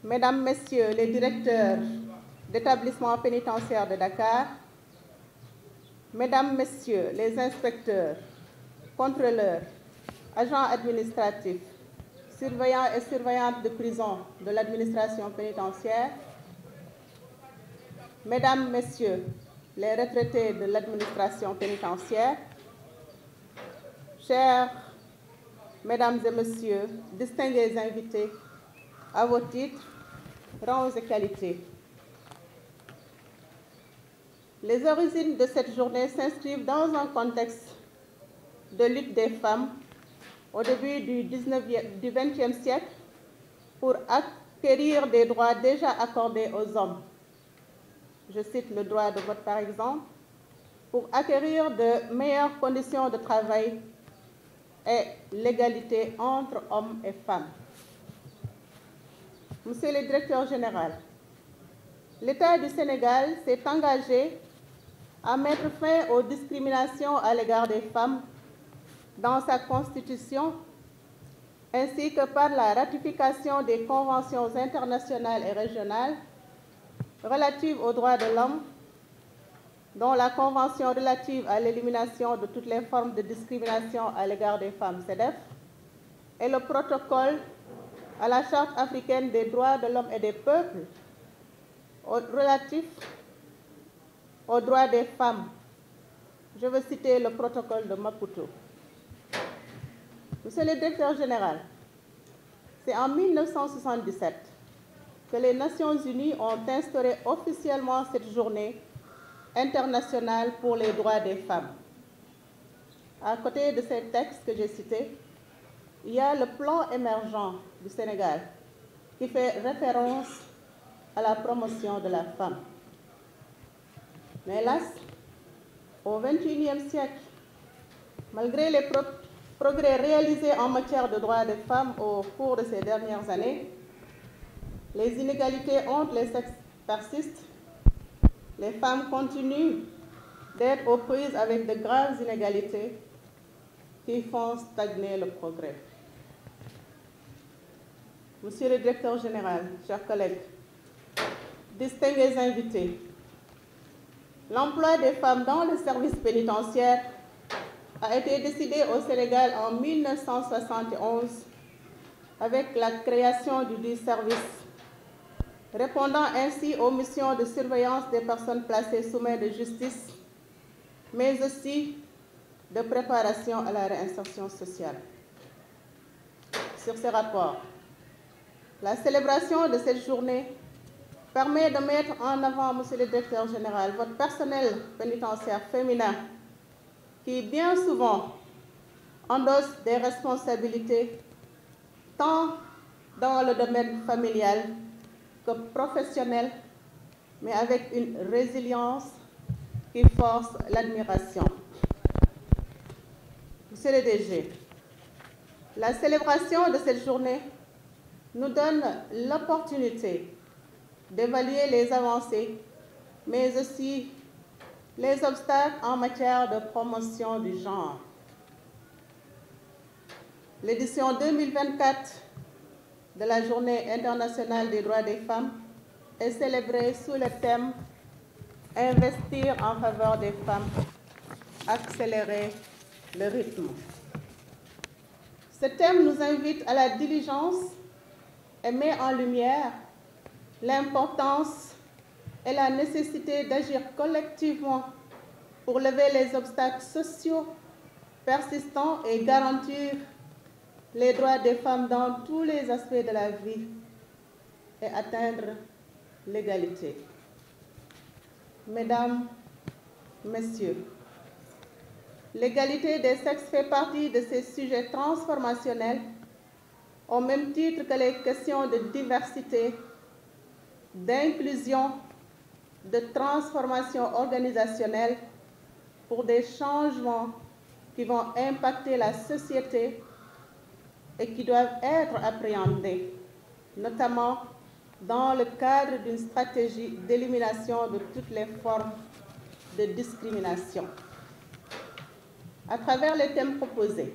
Mesdames, Messieurs les directeurs d'établissements pénitentiaires de Dakar, Mesdames, Messieurs les inspecteurs, contrôleurs, agents administratifs, surveillants et surveillantes de prison de l'administration pénitentiaire, Mesdames, Messieurs les retraités de l'administration pénitentiaire, chers Mesdames et Messieurs, distingués invités, à vos titres, rangs et qualités. Les origines de cette journée s'inscrivent dans un contexte de lutte des femmes au début du XXe siècle pour acquérir des droits déjà accordés aux hommes. Je cite le droit de vote par exemple, pour acquérir de meilleures conditions de travail et l'égalité entre hommes et femmes. Monsieur le directeur général, l'État du Sénégal s'est engagé à mettre fin aux discriminations à l'égard des femmes dans sa Constitution, ainsi que par la ratification des conventions internationales et régionales relatives aux droits de l'homme, dont la Convention relative à l'élimination de toutes les formes de discrimination à l'égard des femmes, CEDEF, et le protocole à la Charte africaine des droits de l'homme et des peuples relatif aux droits des femmes. Je veux citer le protocole de Maputo. Monsieur le directeur général, c'est en 1977 que les Nations Unies ont instauré officiellement cette journée internationale pour les droits des femmes. À côté de ces textes que j'ai cités, il y a le plan émergent du Sénégal qui fait référence à la promotion de la femme. Mais hélas, au XXIe siècle, malgré les progrès réalisés en matière de droits des femmes au cours de ces dernières années, les inégalités entre les sexes persistent. Les femmes continuent d'être aux prises avec de graves inégalités qui font stagner le progrès. Monsieur le directeur général, chers collègues, distingués invités, l'emploi des femmes dans le service pénitentiaire a été décidé au Sénégal en 1971 avec la création du service, répondant ainsi aux missions de surveillance des personnes placées sous main de justice, mais aussi de préparation à la réinsertion sociale. Sur ces rapports, la célébration de cette journée permet de mettre en avant, Monsieur le directeur général, votre personnel pénitentiaire féminin qui bien souvent endosse des responsabilités tant dans le domaine familial que professionnel, mais avec une résilience qui force l'admiration. Monsieur le DG, la célébration de cette journée nous donne l'opportunité d'évaluer les avancées, mais aussi les obstacles en matière de promotion du genre. L'édition 2024 de la Journée internationale des droits des femmes est célébrée sous le thème « Investir en faveur des femmes, accélérer le rythme ». Ce thème nous invite à la diligence et met en lumière l'importance et la nécessité d'agir collectivement pour lever les obstacles sociaux persistants et garantir les droits des femmes dans tous les aspects de la vie et atteindre l'égalité. Mesdames, Messieurs, l'égalité des sexes fait partie de ces sujets transformationnels au même titre que les questions de diversité, d'inclusion, de transformation organisationnelle pour des changements qui vont impacter la société et qui doivent être appréhendés, notamment dans le cadre d'une stratégie d'élimination de toutes les formes de discrimination. À travers les thèmes proposés,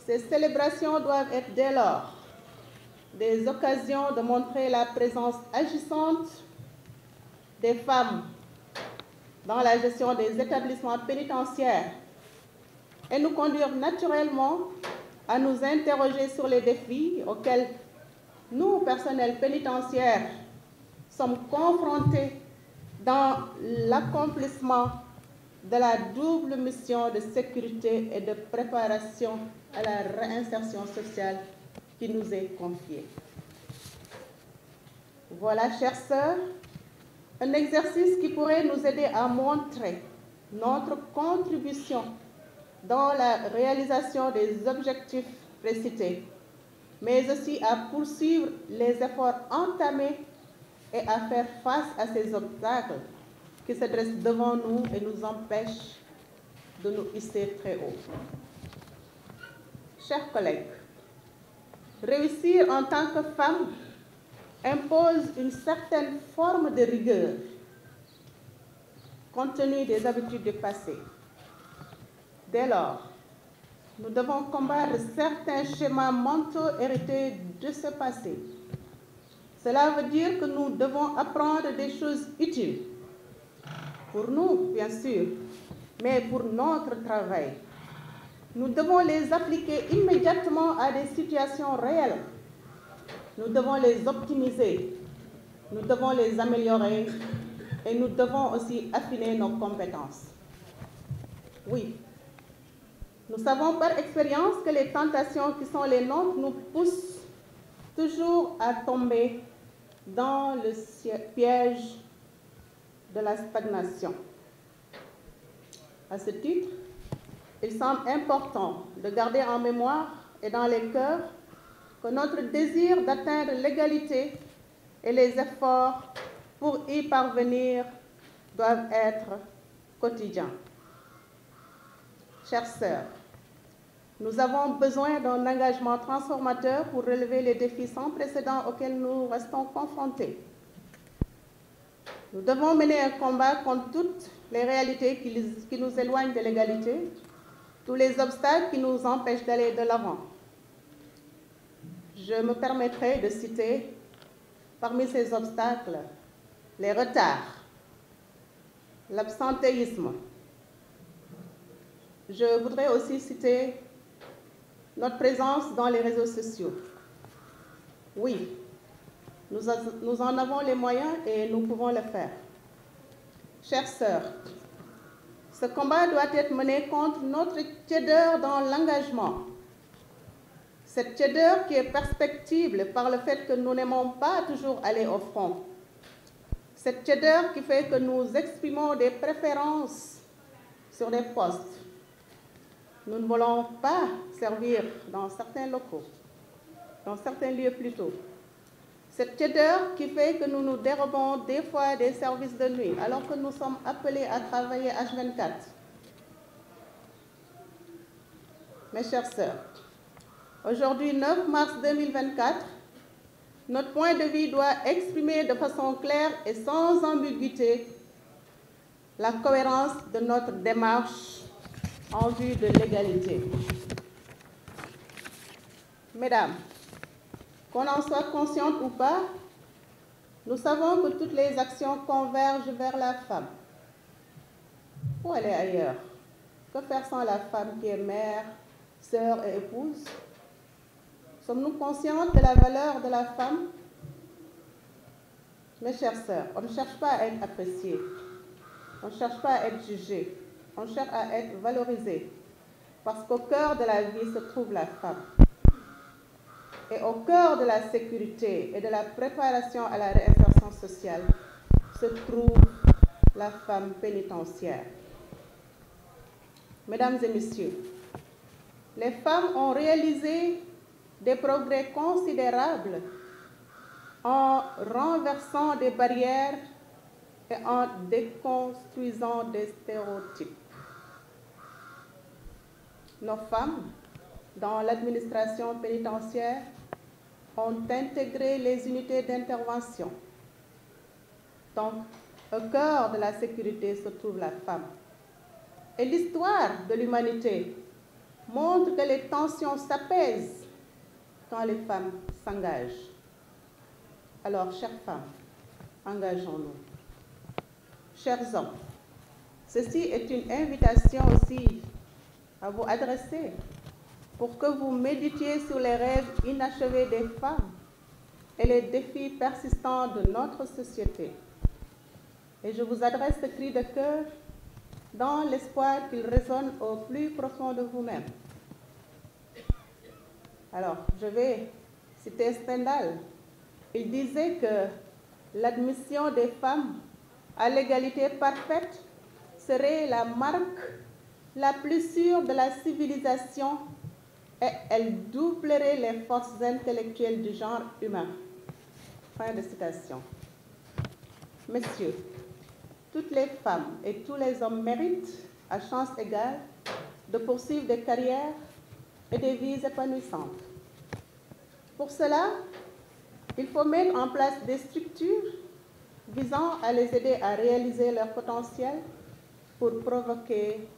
ces célébrations doivent être dès lors des occasions de montrer la présence agissante des femmes dans la gestion des établissements pénitentiaires et nous conduire naturellement à nous interroger sur les défis auxquels nous, personnels pénitentiaires, sommes confrontés dans l'accomplissement de la double mission de sécurité et de préparation à la réinsertion sociale qui nous est confiée. Voilà, chères sœurs, un exercice qui pourrait nous aider à montrer notre contribution dans la réalisation des objectifs précités, mais aussi à poursuivre les efforts entamés et à faire face à ces obstacles qui se dressent devant nous et nous empêchent de nous hisser très haut. Chers collègues, réussir en tant que femme impose une certaine forme de rigueur, compte tenu des habitudes du passé. Dès lors, nous devons combattre certains schémas mentaux hérités de ce passé. Cela veut dire que nous devons apprendre des choses utiles, pour nous, bien sûr, mais pour notre travail. Nous devons les appliquer immédiatement à des situations réelles. Nous devons les optimiser, nous devons les améliorer et nous devons aussi affiner nos compétences. Oui, nous savons par expérience que les tentations qui sont les nôtres nous poussent toujours à tomber dans le piège de la stagnation. À ce titre, il semble important de garder en mémoire et dans les cœurs que notre désir d'atteindre l'égalité et les efforts pour y parvenir doivent être quotidiens. Chères sœurs, nous avons besoin d'un engagement transformateur pour relever les défis sans précédent auxquels nous restons confrontés. Nous devons mener un combat contre toutes les réalités qui nous éloignent de l'égalité, tous les obstacles qui nous empêchent d'aller de l'avant. Je me permettrai de citer parmi ces obstacles les retards, l'absentéisme. Je voudrais aussi citer notre présence dans les réseaux sociaux. Oui, nous en avons les moyens et nous pouvons le faire. Chères sœurs, ce combat doit être mené contre notre tiédeur dans l'engagement. Cette tiédeur qui est perceptible par le fait que nous n'aimons pas toujours aller au front. Cette tiédeur qui fait que nous exprimons des préférences sur des postes. Nous ne voulons pas servir dans certains locaux, dans certains lieux plutôt. Cette tiédeur qui fait que nous nous dérobons des fois des services de nuit alors que nous sommes appelés à travailler H24. Mes chères sœurs, aujourd'hui 9 mars 2024, notre point de vue doit exprimer de façon claire et sans ambiguïté la cohérence de notre démarche en vue de l'égalité. Mesdames, qu'on en soit consciente ou pas, nous savons que toutes les actions convergent vers la femme. Où aller ailleurs? Que faire sans la femme qui est mère, sœur et épouse? Sommes-nous conscientes de la valeur de la femme? Mes chères sœurs, on ne cherche pas à être apprécié, on ne cherche pas à être jugé, on cherche à être valorisé, parce qu'au cœur de la vie se trouve la femme. Et au cœur de la sécurité et de la préparation à la réinsertion sociale se trouve la femme pénitentiaire. Mesdames et messieurs, les femmes ont réalisé des progrès considérables en renversant des barrières et en déconstruisant des stéréotypes. Nos femmes, dans l'administration pénitentiaire, ont intégré les unités d'intervention. Donc, au cœur de la sécurité se trouve la femme. Et l'histoire de l'humanité montre que les tensions s'apaisent quand les femmes s'engage. Alors, chères femmes, engageons-nous. Chers hommes, ceci est une invitation aussi à vous adresser pour que vous méditiez sur les rêves inachevés des femmes et les défis persistants de notre société. Et je vous adresse ce cri de cœur dans l'espoir qu'il résonne au plus profond de vous-même. Alors, je vais citer Stendhal. Il disait que l'admission des femmes à l'égalité parfaite serait la marque la plus sûre de la civilisation et elle doublerait les forces intellectuelles du genre humain. Fin de citation. Messieurs, toutes les femmes et tous les hommes méritent, à chance égale, de poursuivre des carrières et des vies épanouissantes. Pour cela, il faut mettre en place des structures visant à les aider à réaliser leur potentiel pour provoquer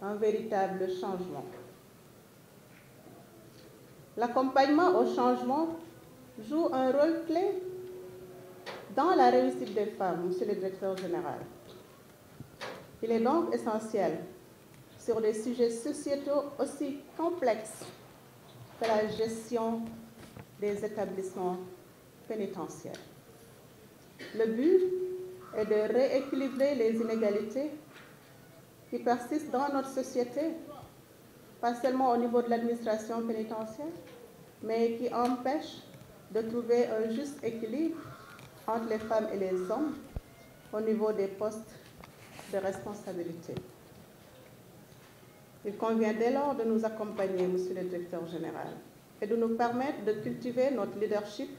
un véritable changement. L'accompagnement au changement joue un rôle clé dans la réussite des femmes, Monsieur le Directeur général. Il est donc essentiel, sur des sujets sociétaux aussi complexes que la gestion des établissements pénitentiaires. Le but est de rééquilibrer les inégalités qui persistent dans notre société, pas seulement au niveau de l'administration pénitentiaire, mais qui empêchent de trouver un juste équilibre entre les femmes et les hommes au niveau des postes de responsabilité. Il convient dès lors de nous accompagner, Monsieur le Directeur général, et de nous permettre de cultiver notre leadership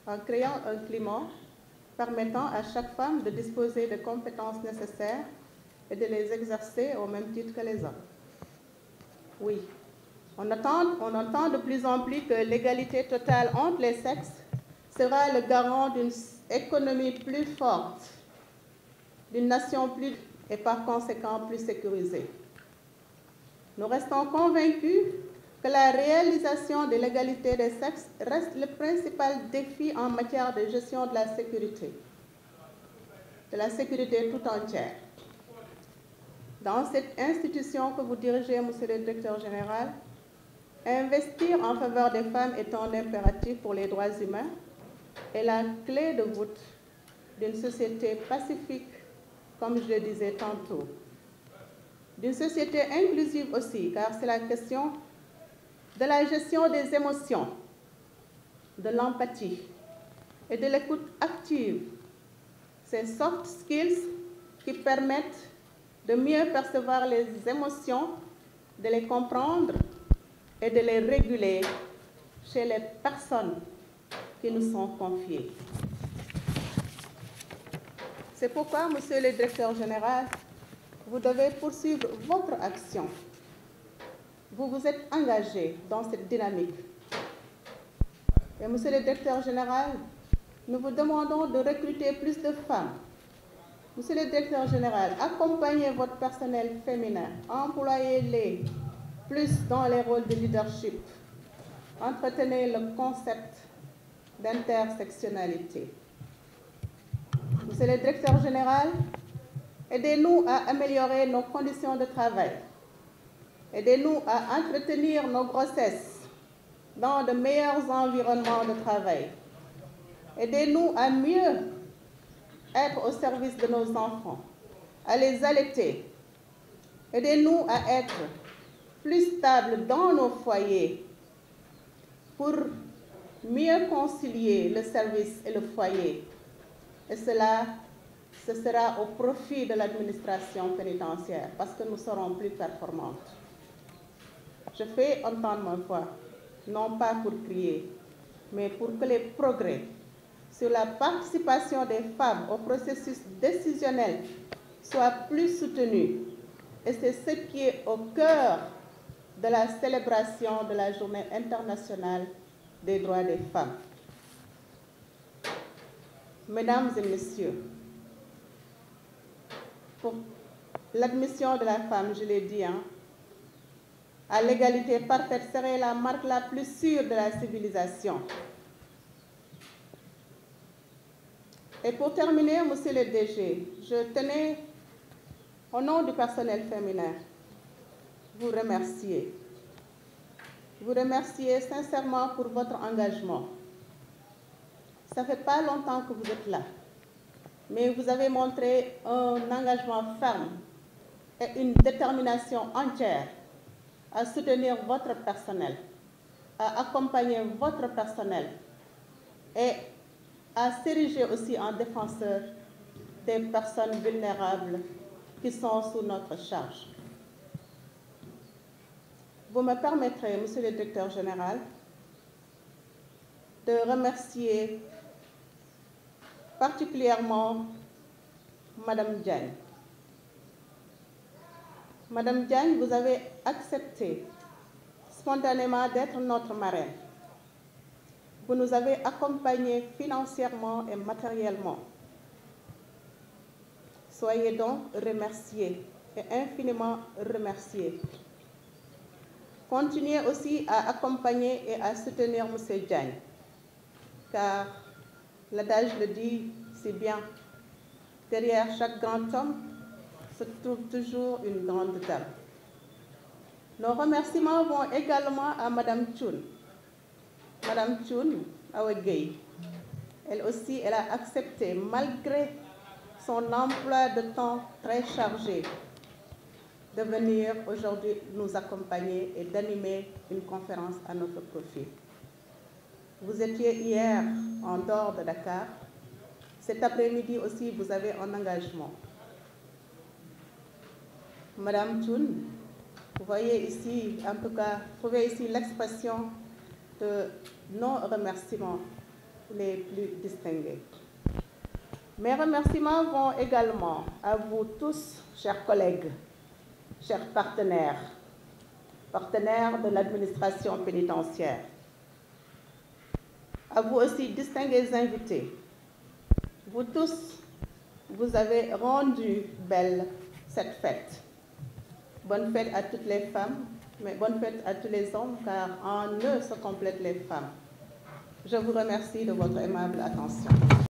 en créant un climat permettant à chaque femme de disposer des compétences nécessaires et de les exercer au même titre que les hommes. Oui, on entend de plus en plus que l'égalité totale entre les sexes sera le garant d'une économie plus forte, d'une nation plus et par conséquent plus sécurisée. Nous restons convaincus que la réalisation de l'égalité des sexes reste le principal défi en matière de gestion de la sécurité tout entière. Dans cette institution que vous dirigez, Monsieur le Directeur général, investir en faveur des femmes est un impératif pour les droits humains et la clé de voûte d'une société pacifique, comme je le disais tantôt. D'une société inclusive aussi, car c'est la question de la gestion des émotions, de l'empathie et de l'écoute active. Ces soft skills qui permettent de mieux percevoir les émotions, de les comprendre et de les réguler chez les personnes qui nous sont confiées. C'est pourquoi, Monsieur le Directeur général, vous devez poursuivre votre action. Vous vous êtes engagé dans cette dynamique. Et Monsieur le Directeur général, nous vous demandons de recruter plus de femmes. Monsieur le Directeur général, accompagnez votre personnel féminin, employez-les plus dans les rôles de leadership. Entretenez le concept d'intersectionnalité. Monsieur le Directeur général, aidez-nous à améliorer nos conditions de travail. Aidez-nous à entretenir nos grossesses dans de meilleurs environnements de travail. Aidez-nous à mieux être au service de nos enfants, à les allaiter. Aidez-nous à être plus stables dans nos foyers pour mieux concilier le service et le foyer. Et cela, ce sera au profit de l'administration pénitentiaire parce que nous serons plus performantes. Je fais entendre ma voix, non pas pour crier, mais pour que les progrès sur la participation des femmes au processus décisionnel soient plus soutenus. Et c'est ce qui est au cœur de la célébration de la Journée internationale des droits des femmes. Mesdames et messieurs, pour l'admission de la femme, je l'ai dit, à l'égalité parfaite serait la marque la plus sûre de la civilisation. Et pour terminer, Monsieur le DG, je tenais, au nom du personnel féminin, vous remercier. Vous remercier sincèrement pour votre engagement. Ça ne fait pas longtemps que vous êtes là, mais vous avez montré un engagement ferme et une détermination entière à soutenir votre personnel, à accompagner votre personnel et à s'ériger aussi en défenseur des personnes vulnérables qui sont sous notre charge. Vous me permettrez, Monsieur le Directeur général, de remercier particulièrement Madame Diagne. Madame Diagne, vous avez accepté spontanément d'être notre marraine. Vous nous avez accompagnés financièrement et matériellement. Soyez donc remerciés et infiniment remerciés. Continuez aussi à accompagner et à soutenir M. Diagne, car l'adage le dit si bien, derrière chaque grand homme se trouve toujours une grande dame. Nos remerciements vont également à Madame Thioune. Madame Thioune Aoué, elle aussi, elle a accepté, malgré son emploi de temps très chargé, de venir aujourd'hui nous accompagner et d'animer une conférence à notre profit. Vous étiez hier en dehors de Dakar. Cet après-midi aussi, vous avez un engagement. Madame Thioune, vous voyez ici, en tout cas, vous trouvez ici l'expression de nos remerciements les plus distingués. Mes remerciements vont également à vous tous, chers collègues, chers partenaires de l'administration pénitentiaire. À vous aussi, distingués invités. Vous tous, vous avez rendu belle cette fête. Bonne fête à toutes les femmes, mais bonne fête à tous les hommes, car en eux se complètent les femmes. Je vous remercie de votre aimable attention.